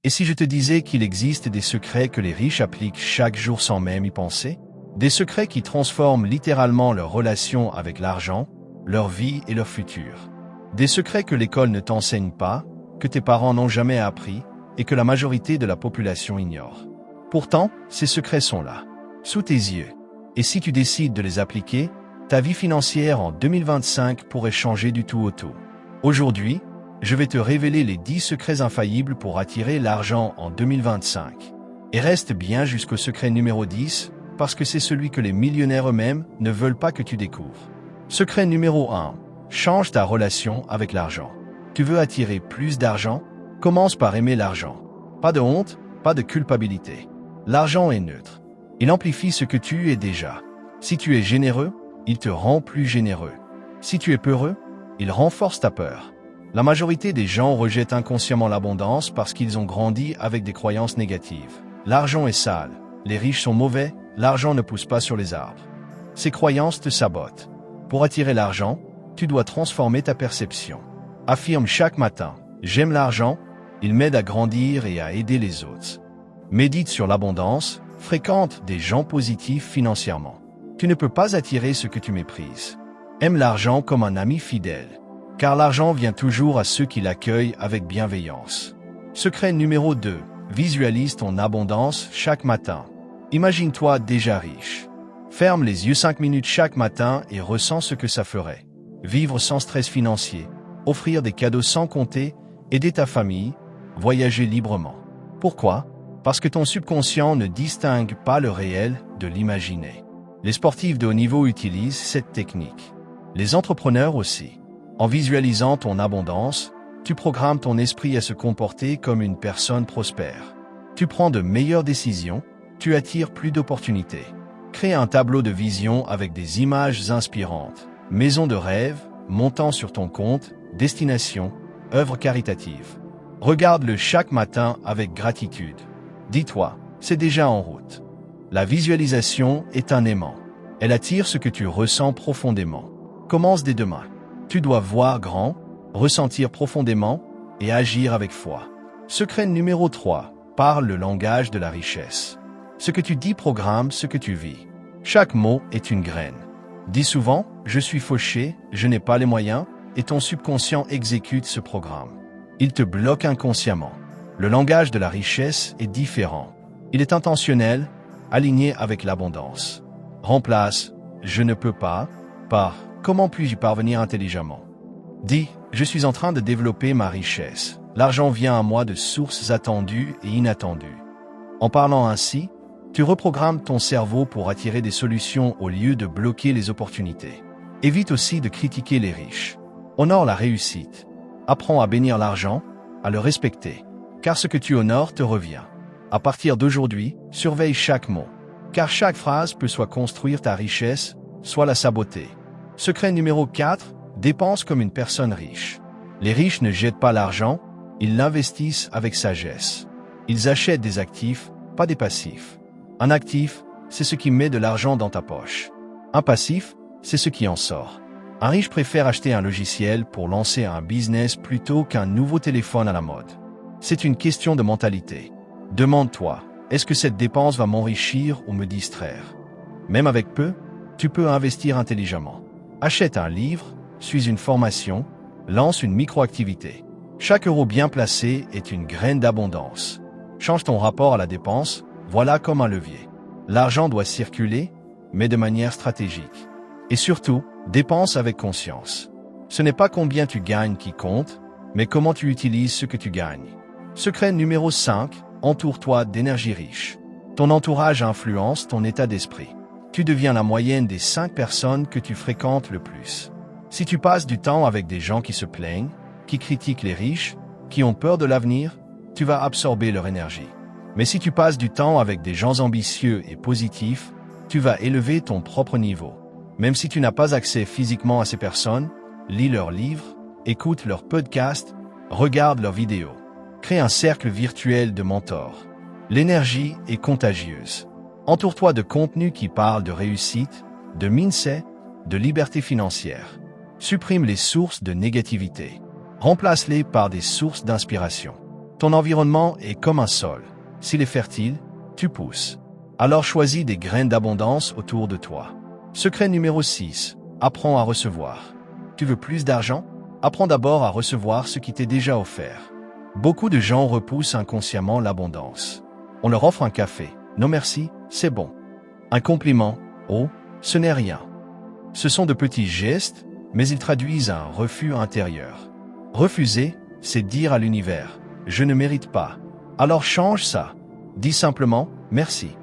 Et si je te disais qu'il existe des secrets que les riches appliquent chaque jour sans même y penser? Des secrets qui transforment littéralement leur relation avec l'argent, leur vie et leur futur. Des secrets que l'école ne t'enseigne pas, que tes parents n'ont jamais appris et que la majorité de la population ignore. Pourtant, ces secrets sont là, sous tes yeux. Et si tu décides de les appliquer, ta vie financière en 2025 pourrait changer du tout au tout. Aujourd'hui, je vais te révéler les 10 secrets infaillibles pour attirer l'argent en 2025. Et reste bien jusqu'au secret numéro 10, parce que c'est celui que les millionnaires eux-mêmes ne veulent pas que tu découvres. Secret numéro 1. Change ta relation avec l'argent. Tu veux attirer plus d'argent? Commence par aimer l'argent. Pas de honte, pas de culpabilité. L'argent est neutre. Il amplifie ce que tu es déjà. Si tu es généreux, il te rend plus généreux. Si tu es peureux, il renforce ta peur. La majorité des gens rejettent inconsciemment l'abondance parce qu'ils ont grandi avec des croyances négatives. L'argent est sale, les riches sont mauvais, l'argent ne pousse pas sur les arbres. Ces croyances te sabotent. Pour attirer l'argent, tu dois transformer ta perception. Affirme chaque matin, j'aime l'argent, il m'aide à grandir et à aider les autres. Médite sur l'abondance, fréquente des gens positifs financièrement. Tu ne peux pas attirer ce que tu méprises. Aime l'argent comme un ami fidèle, car l'argent vient toujours à ceux qui l'accueillent avec bienveillance. Secret numéro 2. Visualise ton abondance chaque matin. Imagine-toi déjà riche. Ferme les yeux 5 minutes chaque matin et ressens ce que ça ferait. Vivre sans stress financier, offrir des cadeaux sans compter, aider ta famille, voyager librement. Pourquoi? Parce que ton subconscient ne distingue pas le réel de l'imaginé. Les sportifs de haut niveau utilisent cette technique. Les entrepreneurs aussi. En visualisant ton abondance, tu programmes ton esprit à se comporter comme une personne prospère. Tu prends de meilleures décisions, tu attires plus d'opportunités. Crée un tableau de vision avec des images inspirantes. Maison de rêve, montant sur ton compte, destination, œuvre caritative. Regarde-le chaque matin avec gratitude. Dis-toi, c'est déjà en route. La visualisation est un aimant. Elle attire ce que tu ressens profondément. Commence dès demain. Tu dois voir grand, ressentir profondément et agir avec foi. Secret numéro 3. Parle le langage de la richesse. Ce que tu dis programme ce que tu vis. Chaque mot est une graine. Dis souvent, je suis fauché, je n'ai pas les moyens, et ton subconscient exécute ce programme. Il te bloque inconsciemment. Le langage de la richesse est différent. Il est intentionnel, aligné avec l'abondance. Remplace « je ne peux pas » par « comment puis-je y parvenir intelligemment ?» Dis « je suis en train de développer ma richesse. L'argent vient à moi de sources attendues et inattendues. » En parlant ainsi, tu reprogrammes ton cerveau pour attirer des solutions au lieu de bloquer les opportunités. Évite aussi de critiquer les riches. Honore la réussite. Apprends à bénir l'argent, à le respecter. Car ce que tu honores te revient. À partir d'aujourd'hui, surveille chaque mot. Car chaque phrase peut soit construire ta richesse, soit la saboter. Secret numéro 4. Dépense comme une personne riche. Les riches ne jettent pas l'argent, ils l'investissent avec sagesse. Ils achètent des actifs, pas des passifs. Un actif, c'est ce qui met de l'argent dans ta poche. Un passif, c'est ce qui en sort. Un riche préfère acheter un logiciel pour lancer un business plutôt qu'un nouveau téléphone à la mode. C'est une question de mentalité. Demande-toi, est-ce que cette dépense va m'enrichir ou me distraire? Même avec peu, tu peux investir intelligemment. Achète un livre, suis une formation, lance une micro-activité. Chaque euro bien placé est une graine d'abondance. Change ton rapport à la dépense, voilà comme un levier. L'argent doit circuler, mais de manière stratégique. Et surtout, dépense avec conscience. Ce n'est pas combien tu gagnes qui compte, mais comment tu utilises ce que tu gagnes. Secret numéro 5, entoure-toi d'énergie riche. Ton entourage influence ton état d'esprit. Tu deviens la moyenne des 5 personnes que tu fréquentes le plus. Si tu passes du temps avec des gens qui se plaignent, qui critiquent les riches, qui ont peur de l'avenir, tu vas absorber leur énergie. Mais si tu passes du temps avec des gens ambitieux et positifs, tu vas élever ton propre niveau. Même si tu n'as pas accès physiquement à ces personnes, lis leurs livres, écoute leurs podcasts, regarde leurs vidéos. Crée un cercle virtuel de mentors. L'énergie est contagieuse. Entoure-toi de contenus qui parlent de réussite, de mindset, de liberté financière. Supprime les sources de négativité. Remplace-les par des sources d'inspiration. Ton environnement est comme un sol. S'il est fertile, tu pousses. Alors choisis des graines d'abondance autour de toi. Secret numéro 6. Apprends à recevoir. Tu veux plus d'argent? Apprends d'abord à recevoir ce qui t'est déjà offert. Beaucoup de gens repoussent inconsciemment l'abondance. On leur offre un café. Non merci, c'est bon. Un compliment. Oh, ce n'est rien. Ce sont de petits gestes, mais ils traduisent un refus intérieur. Refuser, c'est dire à l'univers « Je ne mérite pas ». Alors change ça. Dis simplement « Merci ».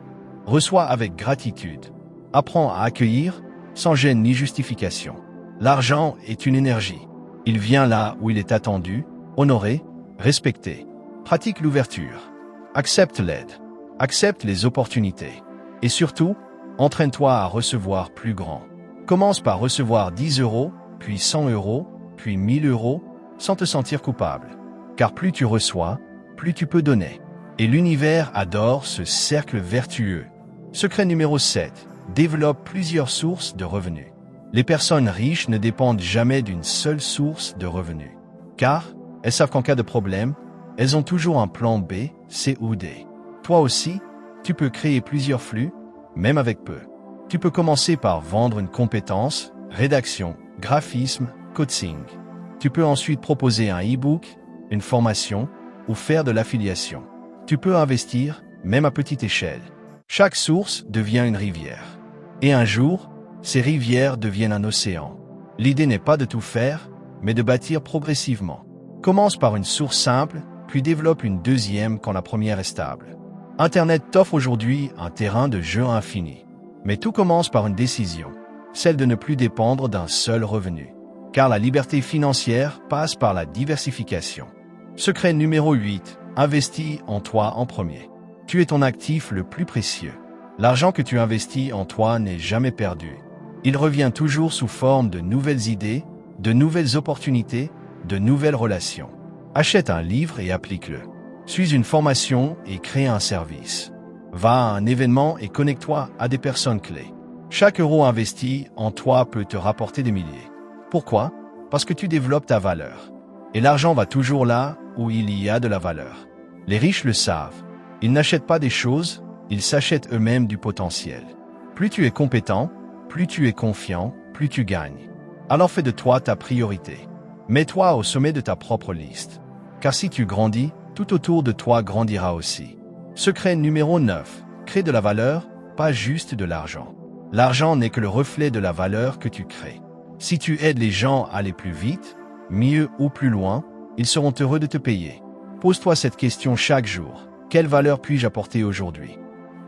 Reçois avec gratitude. Apprends à accueillir, sans gêne ni justification. L'argent est une énergie. Il vient là où il est attendu, honoré, respecté. Pratique l'ouverture. Accepte l'aide. Accepte les opportunités. Et surtout, entraîne-toi à recevoir plus grand. Commence par recevoir 10 €, puis 100 €, puis 1000 €, sans te sentir coupable. Car plus tu reçois, plus tu peux donner. Et l'univers adore ce cercle vertueux. Secret numéro 7. Développe plusieurs sources de revenus. Les personnes riches ne dépendent jamais d'une seule source de revenus. Car, elles savent qu'en cas de problème, elles ont toujours un plan B, C ou D. Toi aussi, tu peux créer plusieurs flux, même avec peu. Tu peux commencer par vendre une compétence, rédaction, graphisme, coaching. Tu peux ensuite proposer un e-book, une formation ou faire de l'affiliation. Tu peux investir, même à petite échelle. Chaque source devient une rivière. Et un jour, ces rivières deviennent un océan. L'idée n'est pas de tout faire, mais de bâtir progressivement. Commence par une source simple, puis développe une deuxième quand la première est stable. Internet t'offre aujourd'hui un terrain de jeu infini. Mais tout commence par une décision, celle de ne plus dépendre d'un seul revenu. Car la liberté financière passe par la diversification. Secret numéro 8. Investis en toi en premier. Tu es ton actif le plus précieux. L'argent que tu investis en toi n'est jamais perdu. Il revient toujours sous forme de nouvelles idées, de nouvelles opportunités, de nouvelles relations. Achète un livre et applique-le. Suis une formation et crée un service. Va à un événement et connecte-toi à des personnes clés. Chaque euro investi en toi peut te rapporter des milliers. Pourquoi? Parce que tu développes ta valeur. Et l'argent va toujours là où il y a de la valeur. Les riches le savent. Ils n'achètent pas des choses, ils s'achètent eux-mêmes du potentiel. Plus tu es compétent, plus tu es confiant, plus tu gagnes. Alors fais de toi ta priorité. Mets-toi au sommet de ta propre liste. Car si tu grandis, tout autour de toi grandira aussi. Secret numéro 9. Crée de la valeur, pas juste de l'argent. L'argent n'est que le reflet de la valeur que tu crées. Si tu aides les gens à aller plus vite, mieux ou plus loin, ils seront heureux de te payer. Pose-toi cette question chaque jour. Quelle valeur puis-je apporter aujourd'hui?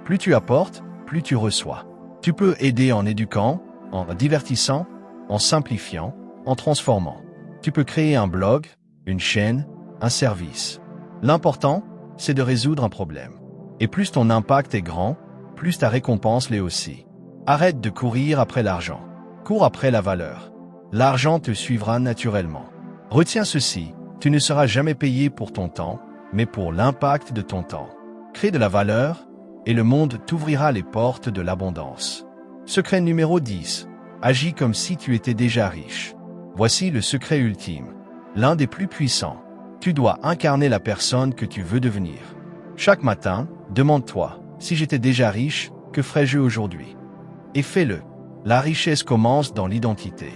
Plus tu apportes, plus tu reçois. Tu peux aider en éduquant, en divertissant, en simplifiant, en transformant. Tu peux créer un blog, une chaîne, un service. L'important, c'est de résoudre un problème. Et plus ton impact est grand, plus ta récompense l'est aussi. Arrête de courir après l'argent. Cours après la valeur. L'argent te suivra naturellement. Retiens ceci, tu ne seras jamais payé pour ton temps, mais pour l'impact de ton temps. Crée de la valeur, et le monde t'ouvrira les portes de l'abondance. Secret numéro 10. Agis comme si tu étais déjà riche. Voici le secret ultime. L'un des plus puissants. Tu dois incarner la personne que tu veux devenir. Chaque matin, demande-toi, si j'étais déjà riche, que ferais-je aujourd'hui? Et fais-le. La richesse commence dans l'identité.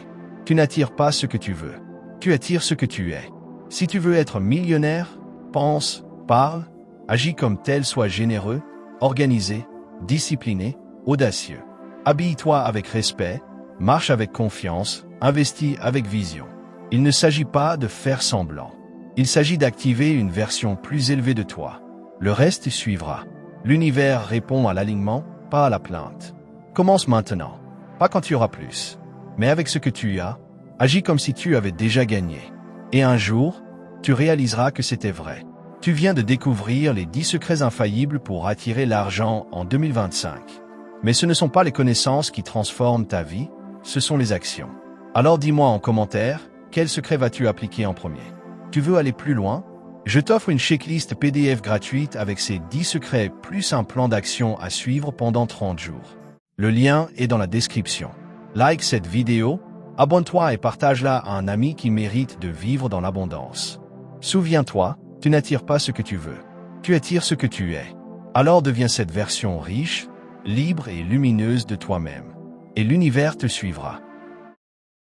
Tu n'attires pas ce que tu veux. Tu attires ce que tu es. Si tu veux être millionnaire, pense, parle, agis comme tel, sois généreux, organisé, discipliné, audacieux. Habille-toi avec respect, marche avec confiance, investis avec vision. Il ne s'agit pas de faire semblant. Il s'agit d'activer une version plus élevée de toi. Le reste suivra. L'univers répond à l'alignement, pas à la plainte. Commence maintenant. Pas quand tu auras plus. Mais avec ce que tu as, agis comme si tu avais déjà gagné. Et un jour, tu réaliseras que c'était vrai. Tu viens de découvrir les 10 secrets infaillibles pour attirer l'argent en 2025. Mais ce ne sont pas les connaissances qui transforment ta vie, ce sont les actions. Alors dis-moi en commentaire, quel secret vas-tu appliquer en premier? Tu veux aller plus loin? Je t'offre une checklist PDF gratuite avec ces 10 secrets plus un plan d'action à suivre pendant 30 jours. Le lien est dans la description. Like cette vidéo, abonne-toi et partage-la à un ami qui mérite de vivre dans l'abondance. Souviens-toi, Tu n'attires pas ce que tu veux. Tu attires ce que tu es. Alors deviens cette version riche, libre et lumineuse de toi-même. Et l'univers te suivra.